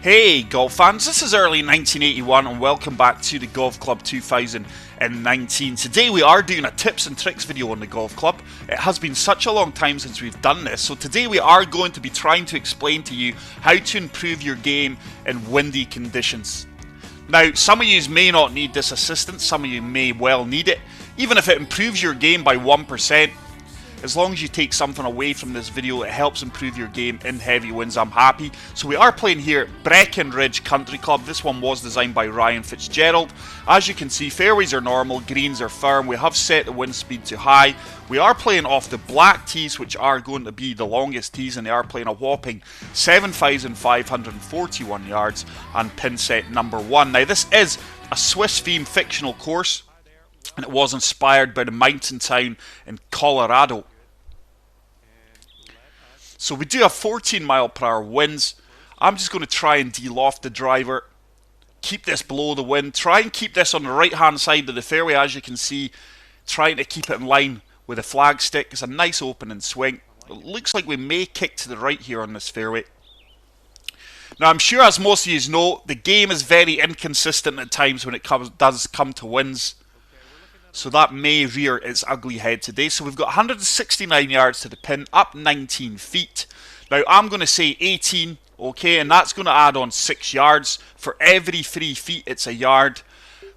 Hey golf fans, this is early 1981 and welcome back to the Golf Club 2019. Today we are doing a tips and tricks video on the golf club. It has been such a long time since we've done this, so today we are going to be trying to explain to you how to improve your game in windy conditions. Now, some of you may not need this assistance, some of you may well need it. Even if it improves your game by 1%, as long as you take something away from this video, it helps improve your game in heavy winds. I'm happy. So we are playing here at Breckenridge Country Club. This one was designed by Ryan Fitzgerald. As you can see, fairways are normal, greens are firm. We have set the wind speed to high. We are playing off the black tees, which are going to be the longest tees, and they are playing a whopping 7,541 yards and pin set number 1. Now, this is a Swiss-themed fictional course, and it was inspired by the mountain town in Colorado. So we do have 14 mile per hour winds. I'm just going to try and de-loft the driver, keep this below the wind, try and keep this on the right hand side of the fairway, as you can see, trying to keep it in line with the flag stick. It's a nice opening swing. It looks like we may kick to the right here on this fairway. Now, I'm sure, as most of you know, the game is very inconsistent at times when it does come to winds. So that may rear its ugly head today. So we've got 169 yards to the pin, up 19 feet. Now, I'm going to say 18, okay, and that's going to add on 6 yards. For every 3 feet, it's a yard.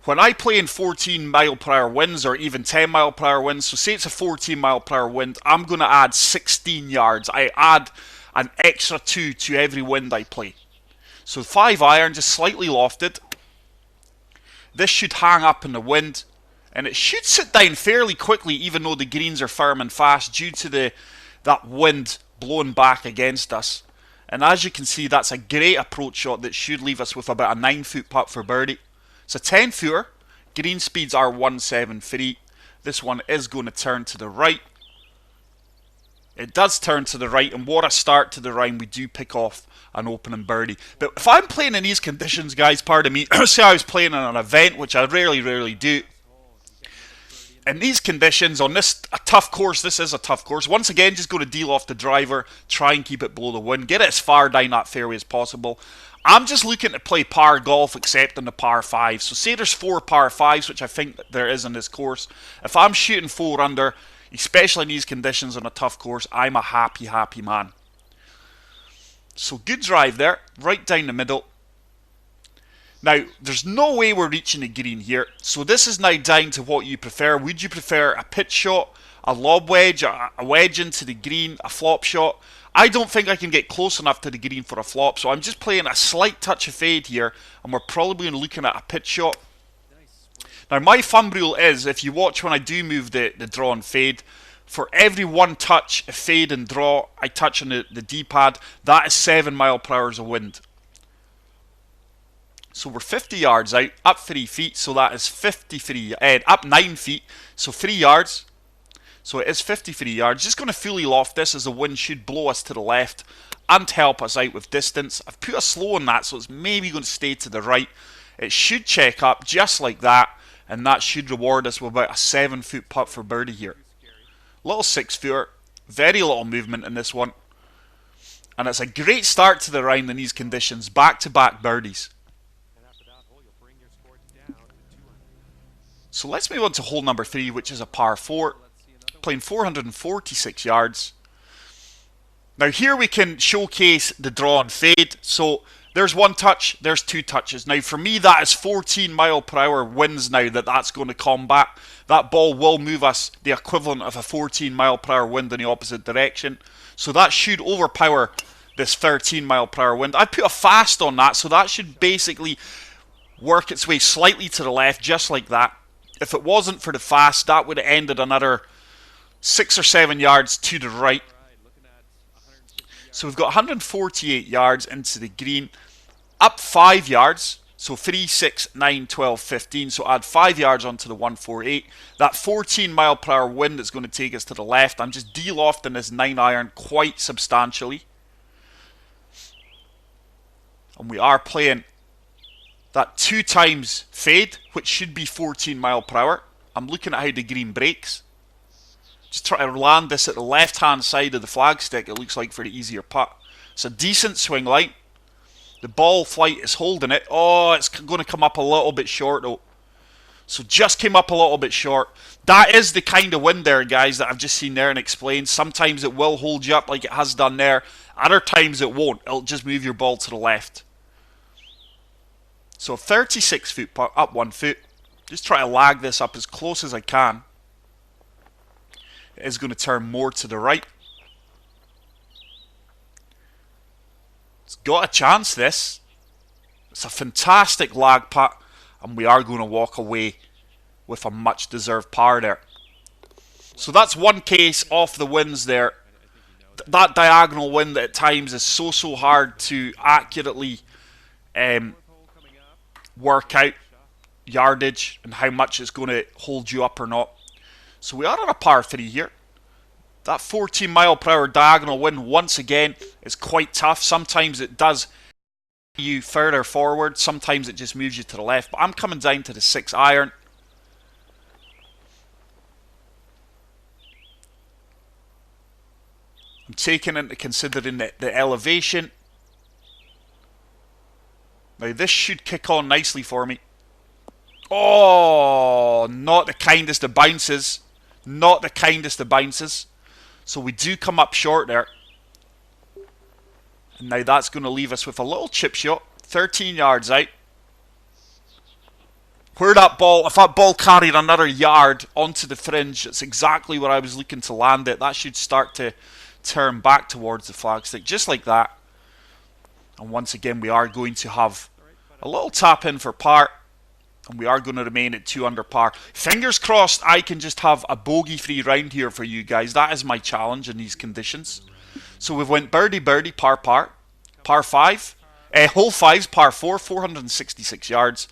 When I play in 14 mile per hour winds, or even 10 mile per hour winds, so say it's a 14 mile per hour wind, I'm going to add 16 yards. I add an extra 2 to every wind I play. So 5 iron, just slightly lofted. This should hang up in the wind, and it should sit down fairly quickly, even though the greens are firm and fast due to that wind blowing back against us. And as you can see, that's a great approach shot that should leave us with about a 9-foot putt for birdie. It's a 10-footer. Green speeds are 173. This one is going to turn to the right. It does turn to the right, and what a start to the round. We do pick off an opening birdie. But if I'm playing in these conditions, guys, pardon me, say I was playing in an event, which I rarely do. In these conditions, on this a tough course, this is a tough course. Once again, just go to de-loft the driver, try and keep it below the wind, get it as far down that fairway as possible. I'm just looking to play par golf, except on the par 5. So say there's 4 par 5s, which I think there is in this course. If I'm shooting 4 under, especially in these conditions on a tough course, I'm a happy man. So good drive there, right down the middle. Now, there's no way we're reaching the green here, so this is now down to what you prefer. Would you prefer a pitch shot, a lob wedge, a wedge into the green, a flop shot? I don't think I can get close enough to the green for a flop, so I'm just playing a slight touch of fade here, and we're probably looking at a pitch shot. Now, my thumb rule is, if you watch when I do move the draw and fade, for every 1 touch, a fade and draw, I touch on the D-pad, that is 7 mile per hour of wind. So we're 50 yards out, up 3 feet, so that is 53, up 9 feet, so 3 yards. So it is 53 yards. Just going to fully loft this, as the wind should blow us to the left and help us out with distance. I've put a slow on that, so it's maybe going to stay to the right. It should check up just like that, and that should reward us with about a 7-foot putt for birdie here. Little 6-footer, very little movement in this one. And it's a great start to the round in these conditions, back-to-back birdies. So let's move on to hole number 3, which is a par 4, playing 446 yards. Now here we can showcase the draw and fade. So there's 1 touch, there's 2 touches. Now for me, that is 14 mile per hour winds now that's going to combat. That ball will move us the equivalent of a 14 mile per hour wind in the opposite direction. So that should overpower this 13 mile per hour wind. I put a fast on that, so that should basically work its way slightly to the left, just like that. If it wasn't for the fast, that would have ended another 6 or 7 yards to the right. So we've got 148 yards into the green, up 5 yards. So 3, 6, 9, 12, 15. So add 5 yards onto the 148. That 14 mile per hour wind is going to take us to the left. I'm just de-lofting this 9 iron quite substantially. And we are playing that 2 times fade, which should be 14 mile per hour. I'm looking at how the green breaks. Just try to land this at the left hand side of the flagstick, it looks like, for the easier putt. It's a decent swing line. The ball flight is holding it. Oh, it's going to come up a little bit short though. So just came up a little bit short. That is the kind of wind there, guys, that I've just seen there and explained. Sometimes it will hold you up like it has done there. Other times it won't. It'll just move your ball to the left. So 36 foot putt, up 1 foot. Just try to lag this up as close as I can. It is going to turn more to the right. It's got a chance, this. It's a fantastic lag putt, and we are going to walk away with a much deserved par there. So that's one case off the wins there. That diagonal wind at times is so hard to accurately work out yardage and how much it's going to hold you up or not. So we are on a par 3 here. That 14 mile per hour diagonal wind, once again, is quite tough. Sometimes it does you further forward, sometimes it just moves you to the left. But I'm coming down to the 6 iron. I'm taking into considering the elevation. Now this should kick on nicely for me. Oh, not the kindest of bounces. Not the kindest of bounces. So we do come up short there. And now that's going to leave us with a little chip shot. 13 yards out. Where that ball, if that ball carried another yard onto the fringe, that's exactly where I was looking to land it. That should start to turn back towards the flagstick, just like that. And once again, we are going to have a little tap in for par. And we are going to remain at 2 under par. Fingers crossed I can just have a bogey-free round here for you guys. That is my challenge in these conditions. So we've went birdie, birdie, par, par. Par 5. Hole 5's par 4, 466 yards.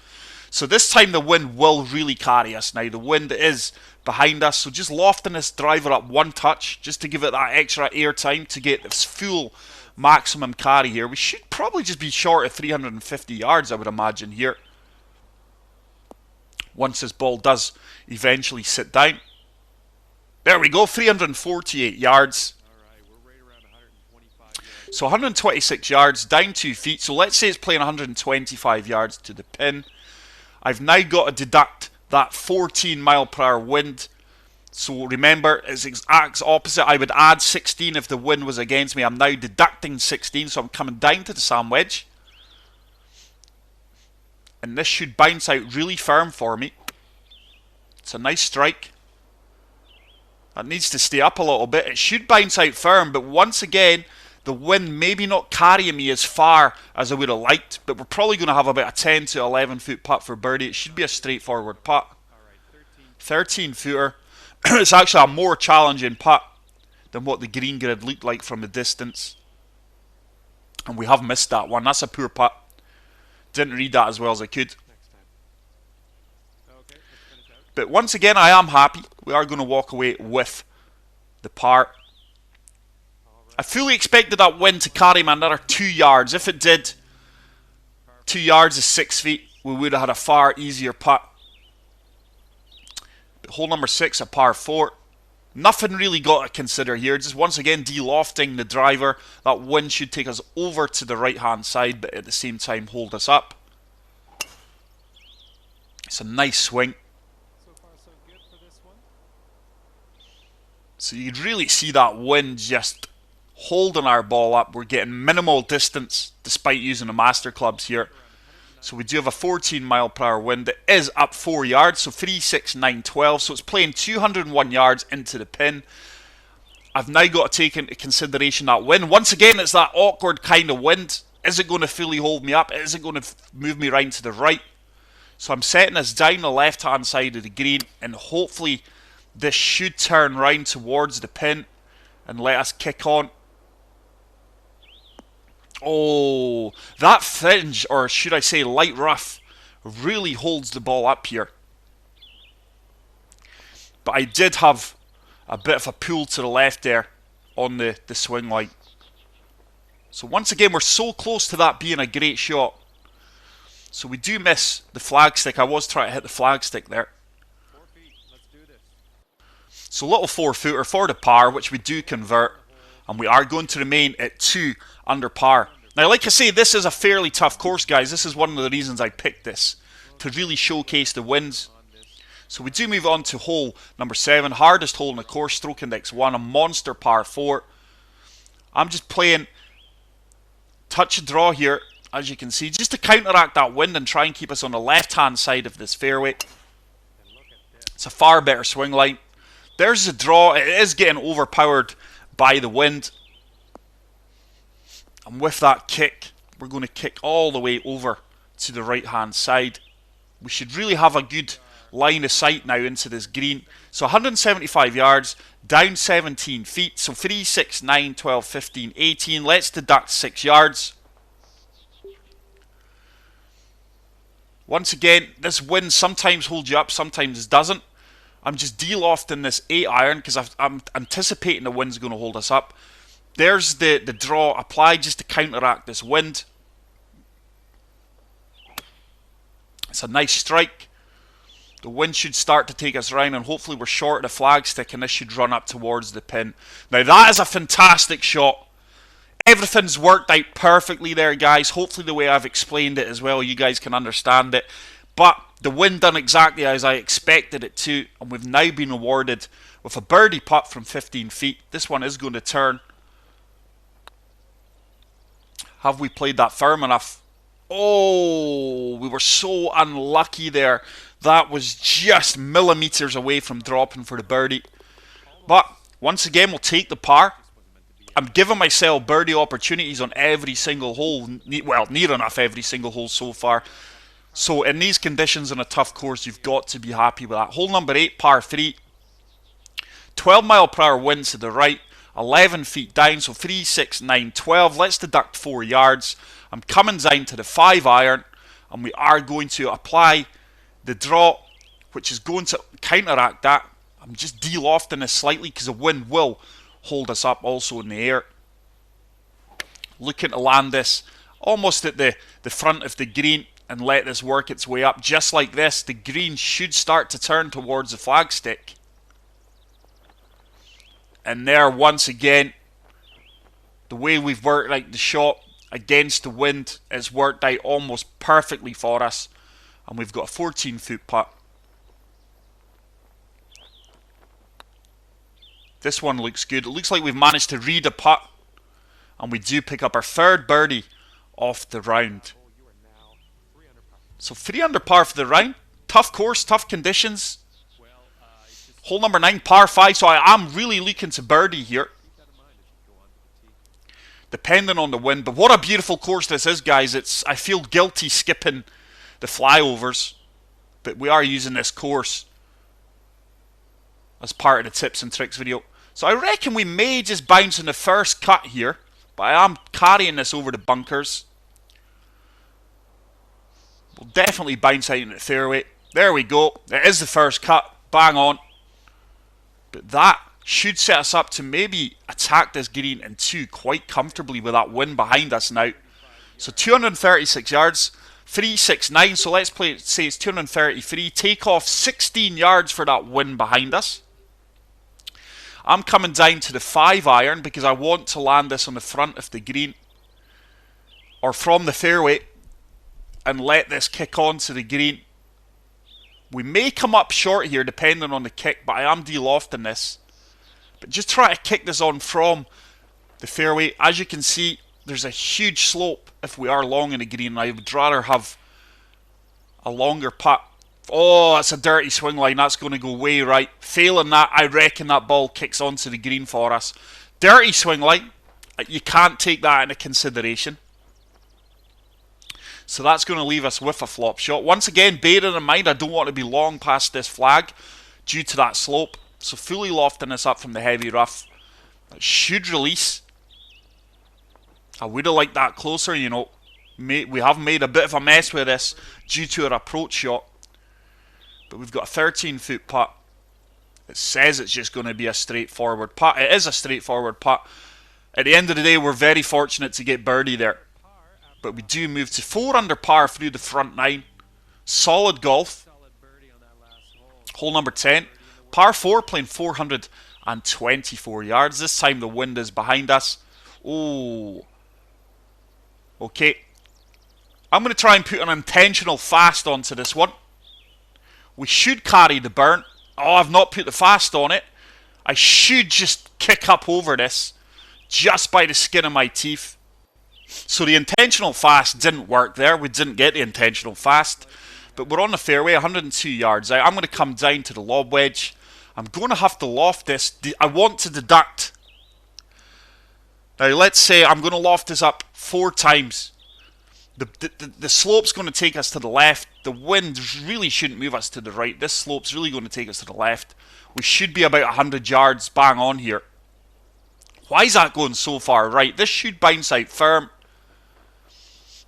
So this time the wind will really carry us. Now the wind is behind us. So just lofting this driver up 1 touch. Just to give it that extra air time to get this full maximum carry here. We should probably just be short of 350 yards, I would imagine, here. Once this ball does eventually sit down. There we go, 348 yards. So 126 yards, down 2 feet. So let's say it's playing 125 yards to the pin. I've now got to deduct that 14 mile per hour wind. So remember, it's exact opposite. I would add 16 if the wind was against me. I'm now deducting 16, so I'm coming down to the sand wedge. And this should bounce out really firm for me. It's a nice strike. That needs to stay up a little bit. It should bounce out firm, but once again, the wind maybe not carrying me as far as I would have liked, but we're probably going to have about a 10 to 11 foot putt for birdie. It should be a straightforward putt. 13 footer. It's actually a more challenging putt than what the green grid looked like from the distance. And we have missed that one. That's a poor putt. Didn't read that as well as I could. But once again, I am happy. We are going to walk away with the par. I fully expected that wind to carry me another 2 yards. If it did, 2 yards is 6 feet. We would have had a far easier putt. But hole number 6, a par 4. Nothing really got to consider here. Just once again, de-lofting the driver. That wind should take us over to the right-hand side, but at the same time hold us up. It's a nice swing. So you can really see that wind just holding our ball up. We're getting minimal distance despite using the master clubs here. So we do have a 14 mile per hour wind. It is up 4 yards, so 3, 6, 9, 12. So it's playing 201 yards into the pin. I've now got to take into consideration that wind. Once again, it's that awkward kind of wind. Is it going to fully hold me up? Is it going to move me round to the right? So I'm setting this down the left-hand side of the green, and hopefully this should turn round towards the pin and let us kick on. Oh, that fringe, or should I say light rough, really holds the ball up here. But I did have a bit of a pull to the left there on the swing line. So once again, we're so close to that being a great shot. So we do miss the flagstick. I was trying to hit the flagstick there. So little 4-footer for the par, which we do convert. And we are going to remain at 2 under par Now, like I say, this is a fairly tough course, guys. This is one of the reasons I picked this, to really showcase the winds. So we do move on to hole number 7, hardest hole in the course, stroke index 1, a monster par 4. I'm just playing touch and draw here, as you can see, just to counteract that wind and try and keep us on the left-hand side of this fairway. It's a far better swing line. There's the draw. It is getting overpowered by the wind. And with that kick, we're going to kick all the way over to the right-hand side. We should really have a good line of sight now into this green. So 175 yards, down 17 feet. So 3, 6, 9, 12, 15, 18. Let's deduct 6 yards. Once again, this wind sometimes holds you up, sometimes doesn't. I'm just de-lofting this 8 iron because I'm anticipating the wind's going to hold us up. There's the draw applied just to counteract this wind. It's a nice strike. The wind should start to take us round, and hopefully we're short of the flagstick, and this should run up towards the pin. Now that is a fantastic shot. Everything's worked out perfectly there, guys. Hopefully the way I've explained it as well, you guys can understand it. But the wind done exactly as I expected it to, and we've now been awarded with a birdie putt from 15 feet. This one is going to turn. Have we played that firm enough? Oh, we were so unlucky there. That was just millimeters away from dropping for the birdie. But once again, we'll take the par. I'm giving myself birdie opportunities on every single hole. Well, near enough every single hole so far. So in these conditions on a tough course, you've got to be happy with that. Hole number 8, par 3. 12 mile per hour winds to the right. 11 feet down, so 3, 6, 9, 12. Let's deduct 4 yards. I'm coming down to the 5 iron, and we are going to apply the draw, which is going to counteract that. I'm just de-lofting this slightly because the wind will hold us up also in the air. Looking to land this almost at the front of the green and let this work its way up. Just like this, the green should start to turn towards the flagstick. And there, once again, the way we've worked out the shot against the wind has worked out almost perfectly for us. And we've got a 14-foot putt. This one looks good. It looks like we've managed to read a putt. And we do pick up our 3rd birdie off the round. So 3 under par for the round. Tough course, tough conditions. Hole number 9, par 5, so I am really looking to birdie here, depending on the wind. But what a beautiful course this is, guys. I feel guilty skipping the flyovers, but we are using this course as part of the tips and tricks video. So I reckon we may just bounce in the first cut here, but I am carrying this over the bunkers. We'll definitely bounce out in the fairway. There we go. It is the first cut. Bang on. But that should set us up to maybe attack this green in 2 quite comfortably with that wind behind us now. So 236 yards, 3, 6, 9. So let's play, say it's 233. Take off 16 yards for that wind behind us. I'm coming down to the 5 iron because I want to land this on the front of the green or from the fairway and let this kick on to the green. We may come up short here depending on the kick, but I am de-lofting this. But just try to kick this on from the fairway. As you can see, there's a huge slope if we are long in the green. I would rather have a longer putt. Oh, that's a dirty swing line. That's going to go way right. Failing that, I reckon that ball kicks onto the green for us. Dirty swing line. You can't take that into consideration. So that's going to leave us with a flop shot. Once again, bearing in mind, I don't want to be long past this flag due to that slope. So fully lofting this up from the heavy rough. That should release. I would have liked that closer, you know. We have made a bit of a mess with this due to our approach shot. But we've got a 13-foot putt. It says it's just going to be a straightforward putt. It is a straightforward putt. At the end of the day, we're very fortunate to get birdie there. But we do move to 4 under par through the front 9. Solid golf. Hole number 10. Par 4, playing 424 yards. This time the wind is behind us. Oh. Okay, I'm going to try and put an intentional fast onto this one. We should carry the burn. Oh, I've not put the fast on it. I should just kick up over this just by the skin of my teeth. So the intentional fast didn't work there. We didn't get the intentional fast. But we're on the fairway, 102 yards out. I'm going to come down to the lob wedge. I'm going to have to loft this. I want to deduct. Now let's say I'm going to loft this up 4 times. The slope's going to take us to the left. The wind really shouldn't move us to the right. This slope's really going to take us to the left. We should be about 100 yards bang on here. Why is that going so far right? This should bounce out firm.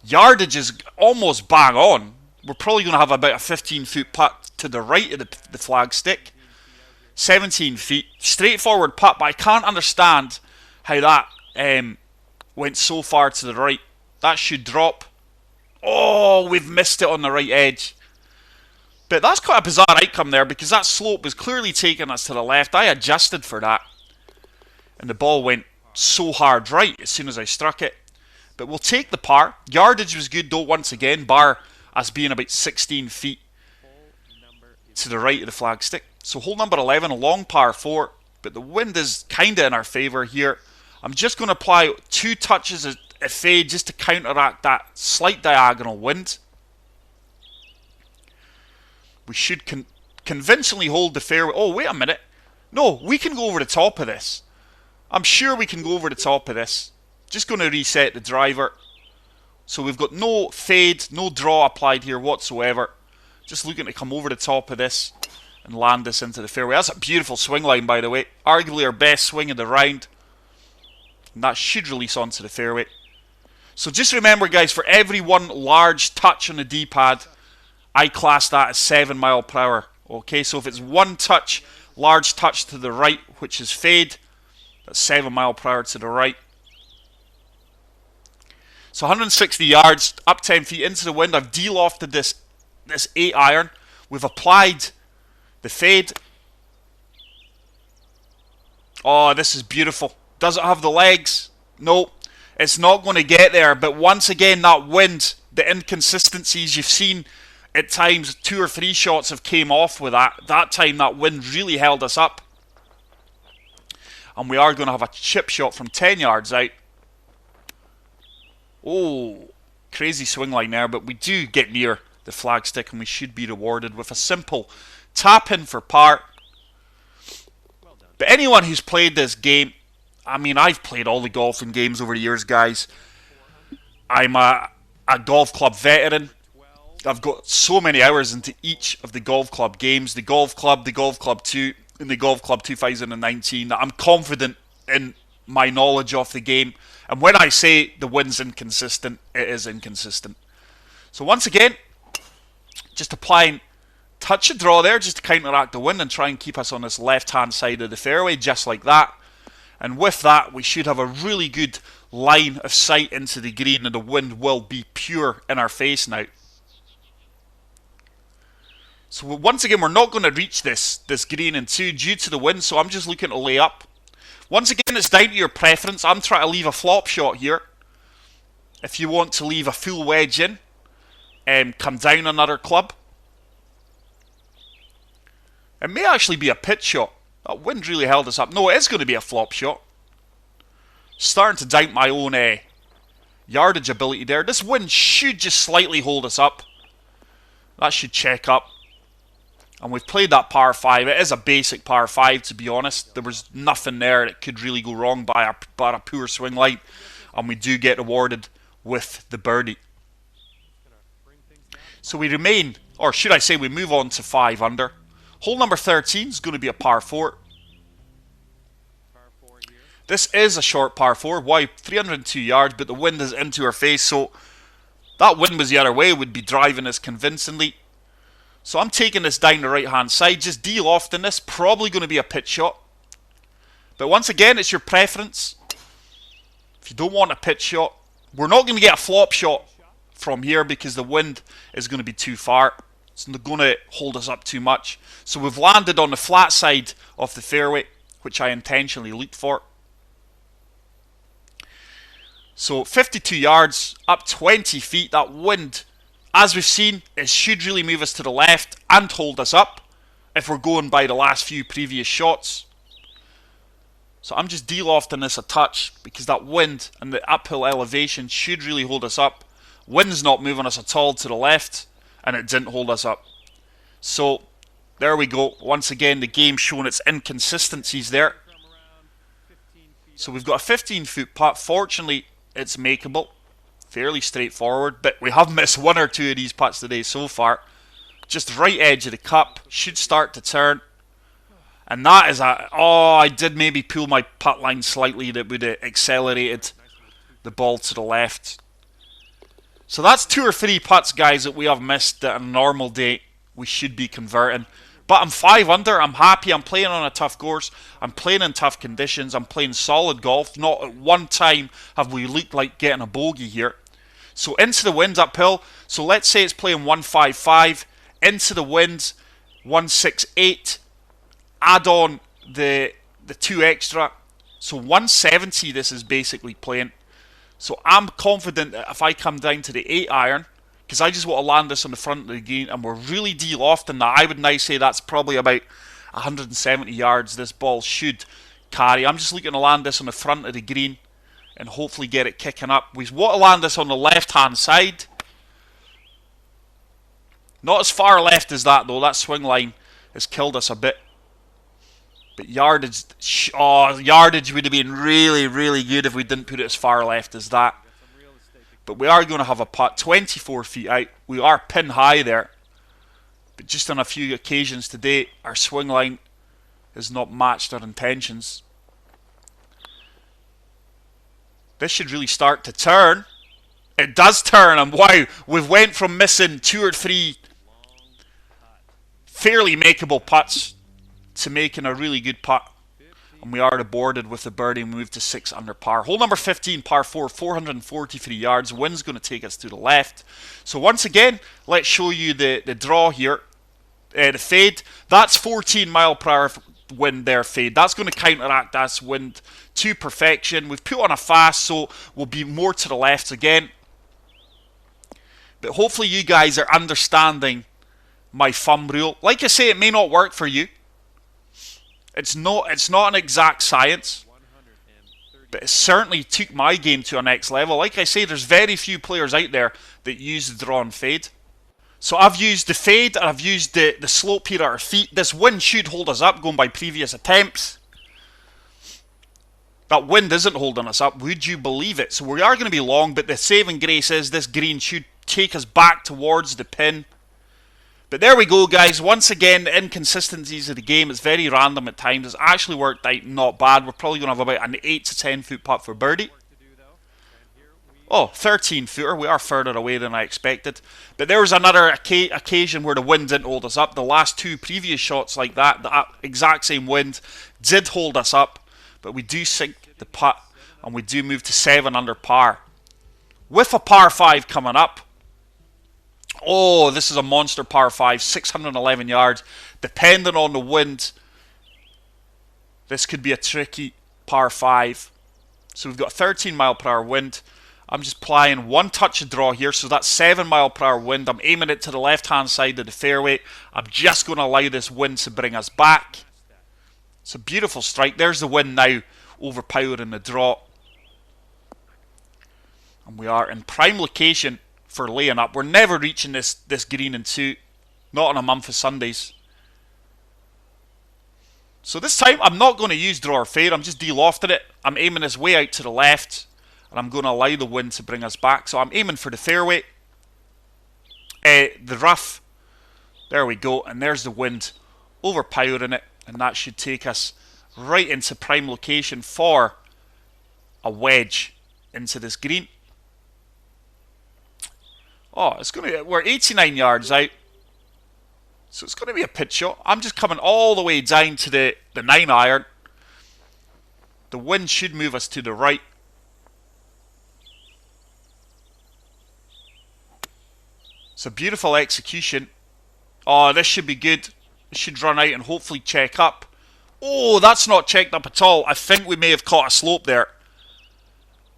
Yardage is almost bang on. We're probably going to have about a 15-foot putt to the right of the flag stick. 17 feet. Straightforward putt, but I can't understand how that went so far to the right. That should drop. Oh, we've missed it on the right edge. But that's quite a bizarre outcome there because that slope was clearly taking us to the left. I adjusted for that. And the ball went so hard right as soon as I struck it. But we'll take the par. Yardage was good though once again, bar us being about 16 feet to the right of the flag stick. So hole number 11, a long par 4. But the wind is kind of in our favour here. I'm just going to apply 2 touches of fade just to counteract that slight diagonal wind. We should convincingly hold the fairway. Oh, wait a minute. No, we can go over the top of this. I'm sure we can go over the top of this. Just going to reset the driver. So we've got no fade, no draw applied here whatsoever. Just looking to come over the top of this and land this into the fairway. That's a beautiful swing line, by the way. Arguably our best swing of the round. And that should release onto the fairway. So just remember, guys, for every one large touch on the D-pad, I class that as 7 miles per hour. Okay, so if it's 1 touch, large touch to the right, which is fade, that's 7 miles per hour to the right. So 160 yards, up 10 feet into the wind. I've de-lofted this 8 iron. We've applied the fade. Oh, this is beautiful. Does it have the legs? No, it's not going to get there. But once again, that wind, the inconsistencies you've seen at times, 2 or 3 shots have came off with that. That time, that wind really held us up. And we are going to have a chip shot from 10 yards out. Oh, crazy swing line there, but we do get near the flagstick and we should be rewarded with a simple tap in for par. But anyone who's played this game, I mean, I've played all the golfing games over the years, guys. I'm a golf club veteran. I've got so many hours into each of the golf club games, the Golf Club 2, and the Golf Club 2019, that I'm confident in my knowledge of the game. And when I say the wind's inconsistent, it is inconsistent. So once again, just applying touch of draw there just to counteract the wind and try and keep us on this left-hand side of the fairway, just like that. And with that, we should have a really good line of sight into the green, and the wind will be pure in our face now. So once again, we're not going to reach this green in 2 due to the wind, so I'm just looking to lay up. Once again, it's down to your preference. I'm trying to leave a flop shot here. If you want to leave a full wedge in, come down another club. It may actually be a pitch shot. That wind really held us up. No, it is going to be a flop shot. Starting to doubt my own yardage ability there. This wind should just slightly hold us up. That should check up. And we've played that par 5. It is a basic par 5, to be honest. There was nothing there that could really go wrong by a poor swing line. And we do get rewarded with the birdie. So we remain, or should I say we move on to 5 under. Hole number 13 is going to be a par 4. This is a short par 4. Why? 302 yards, but the wind is into our face. So that wind was the other way. Would be driving us convincingly. So I'm taking this down the right-hand side, just de-lofting this. Probably going to be a pitch shot. But once again, it's your preference. If you don't want a pitch shot, we're not going to get a flop shot from here because the wind is going to be too far. It's not going to hold us up too much. So we've landed on the flat side of the fairway, which I intentionally looked for. So 52 yards, up 20 feet. That wind, as we've seen, it should really move us to the left and hold us up if we're going by the last few previous shots. So I'm just de-lofting this a touch because that wind and the uphill elevation should really hold us up. Wind's not moving us at all to the left, and it didn't hold us up. So there we go. Once again, the game showing its inconsistencies there. So we've got a 15-foot putt. Fortunately, it's makeable. Fairly straightforward, but we have missed one or two of these putts today so far. Just right edge of the cup. Should start to turn. And that is a... Oh, I did maybe pull my putt line slightly. That would have accelerated the ball to the left. So that's 2 or 3 putts, guys, that we have missed that on a normal day we should be converting. But I'm 5 under. I'm happy. I'm playing on a tough course. I'm playing in tough conditions. I'm playing solid golf. Not at one time have we looked like getting a bogey here. So into the wind uphill. So let's say it's playing 155. Into the wind 168. Add on the 2 extra. So 170 this is basically playing. So I'm confident that if I come down to the 8 iron, because I just want to land this on the front of the green, and we're really de-lofting that. I would now say that's probably about 170 yards this ball should carry. I'm just looking to land this on the front of the green and hopefully get it kicking up. We want to land this on the left-hand side. Not as far left as that, though. That swing line has killed us a bit. But yardage, yardage would have been really, really good if we didn't put it as far left as that. But we are going to have a putt 24 feet out. We are pin high there. But just on a few occasions today, our swing line has not matched our intentions. This should really start to turn. It does turn, and wow, we've went from missing 2 or 3 fairly makeable putts to making a really good putt. And we are aboarded with the birdie and move to 6 under par. Hole number 15, par 4, 443 yards. Wind's going to take us to the left. So once again, let's show you the draw here. The fade, that's 14 mile per hour wind there, fade. That's going to counteract that wind to perfection. We've put on a fast, so we'll be more to the left again. But hopefully you guys are understanding my thumb rule. Like I say, it may not work for you. It's not an exact science, but it certainly took my game to a next level. Like I say, there's very few players out there that use the draw and fade. So I've used the fade, and I've used the slope here at our feet. This wind should hold us up, going by previous attempts. That wind isn't holding us up, would you believe it? So we are going to be long, but the saving grace is this green should take us back towards the pin. But there we go, guys. Once again, the inconsistencies of the game. It's very random at times. It's actually worked out not bad. We're probably going to have about an 8 to 10 foot putt for birdie. Oh, 13 footer. We are further away than I expected. But there was another occasion where the wind didn't hold us up. The last 2 previous shots like that, the exact same wind, did hold us up. But we do sink the putt, and we do move to 7 under par. With a par 5 coming up. Oh, this is a monster par 5, 611 yards. Depending on the wind, this could be a tricky par 5. So we've got a 13 mile per hour wind. I'm just applying 1 touch of draw here, so that's 7 mile per hour wind. I'm aiming it to the left hand side of the fairway. I'm just going to allow this wind to bring us back. It's a beautiful strike. There's the wind now overpowering the draw. And we are in prime location for laying up. We're never reaching this green in 2. Not on a month of Sundays. So this time I'm not going to use draw or fade. I'm just de-lofting it. I'm aiming this way out to the left. And I'm going to allow the wind to bring us back. So I'm aiming for the fairway. The rough. There we go. And there's the wind overpowering it. And that should take us right into prime location for a wedge into this green. Oh, it's going to. We're 89 yards out. So it's going to be a pitch shot. I'm just coming all the way down to the 9 iron. The wind should move us to the right. It's a beautiful execution. Oh, this should be good. This should run out and hopefully check up. Oh, that's not checked up at all. I think we may have caught a slope there.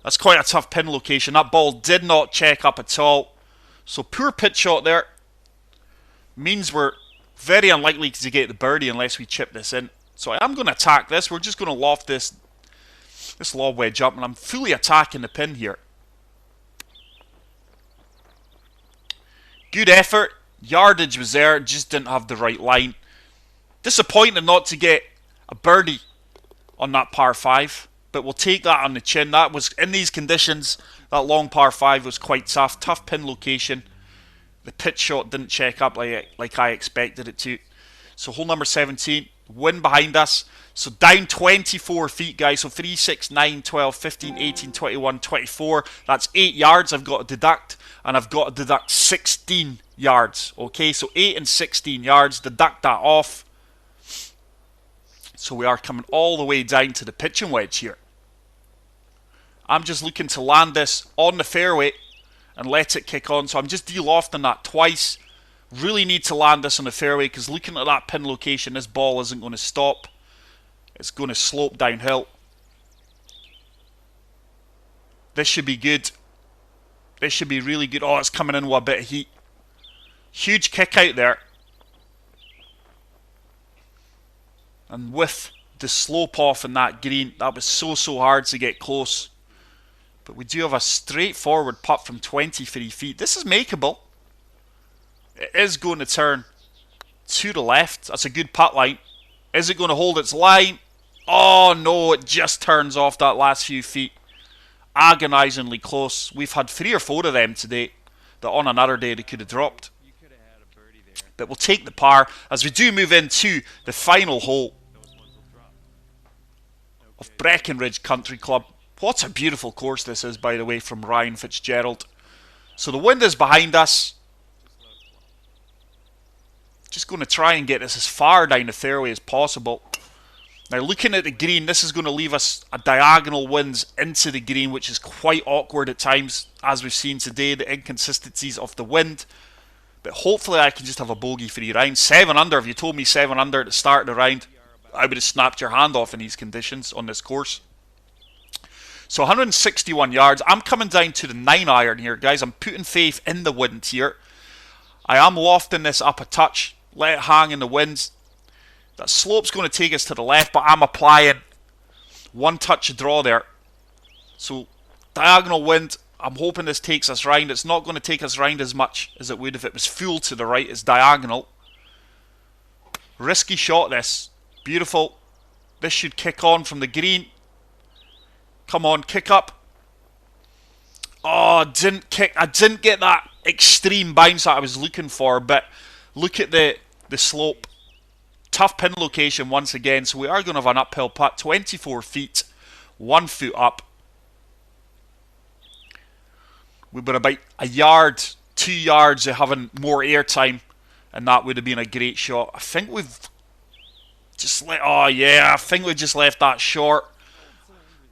That's quite a tough pin location. That ball did not check up at all. So poor pitch shot there. Means we're very unlikely to get the birdie unless we chip this in. So I am going to attack this. We're just going to loft this lob wedge up, and I'm fully attacking the pin here. Good effort. Yardage was there, just didn't have the right line. Disappointed not to get a birdie on that par 5, but we'll take that on the chin. That was, in these conditions, that long par 5 was quite tough. Tough pin location. The pitch shot didn't check up like I expected it to. So hole number 17, wind behind us. So down 24 feet, guys. So 3, 6, 9, 12, 15, 18, 21, 24. That's 8 yards I've got to deduct. And I've got to deduct 16 yards. Okay, so 8 and 16 yards. Deduct that off. So we are coming all the way down to the pitching wedge here. I'm just looking to land this on the fairway and let it kick on. So I'm just de-lofting that twice. Really need to land this on the fairway because looking at that pin location, this ball isn't going to stop. It's going to slope downhill. This should be good. This should be really good. Oh, it's coming in with a bit of heat. Huge kick out there. And with the slope off in that green, that was so hard to get close. But we do have a straightforward putt from 23 feet. This is makeable. It is going to turn to the left. That's a good putt line. Is it going to hold its line? Oh no, it just turns off that last few feet. Agonisingly close. We've had 3 or 4 of them today that on another day they could have dropped. But we'll take the par as we do move into the final hole of Breckenridge Country Club. What a beautiful course this is, by the way, from Ryan Fitzgerald. So the wind is behind us. Just going to try and get this as far down the fairway as possible. Now looking at the green, this is going to leave us a diagonal winds into the green, which is quite awkward at times, as we've seen today, the inconsistencies of the wind. But hopefully I can just have a bogey-free round. 7 under, if you told me 7 under at the start of the round, I would have snapped your hand off in these conditions on this course. So 161 yards. I'm coming down to the 9-iron here, guys. I'm putting faith in the wind here. I am lofting this up a touch. Let it hang in the winds. That slope's going to take us to the left, but I'm applying 1 touch of draw there. So diagonal wind. I'm hoping this takes us round. It's not going to take us round as much as it would if it was full to the right. It's diagonal. Risky shot this. Beautiful. This should kick on from the green. Come on, kick up. Oh, didn't kick. I didn't get that extreme bounce that I was looking for, but look at the slope. Tough pin location once again, so we are going to have an uphill putt. 24 feet, 1 foot up. We've got about a yard, 2 yards of having more air time, and that would have been a great shot. I think we've just let, oh yeah, I think we just left that short.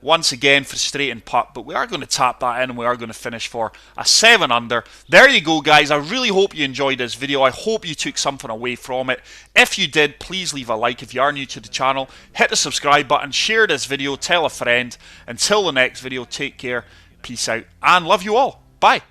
Once again, frustrating putt, but we are going to tap that in and we are going to finish for a 7 under. There you go, guys. I really hope you enjoyed this video. I hope you took something away from it. If you did, please leave a like. If you are new to the channel, hit the subscribe button, share this video, tell a friend. Until the next video, take care, peace out, and love you all. Bye.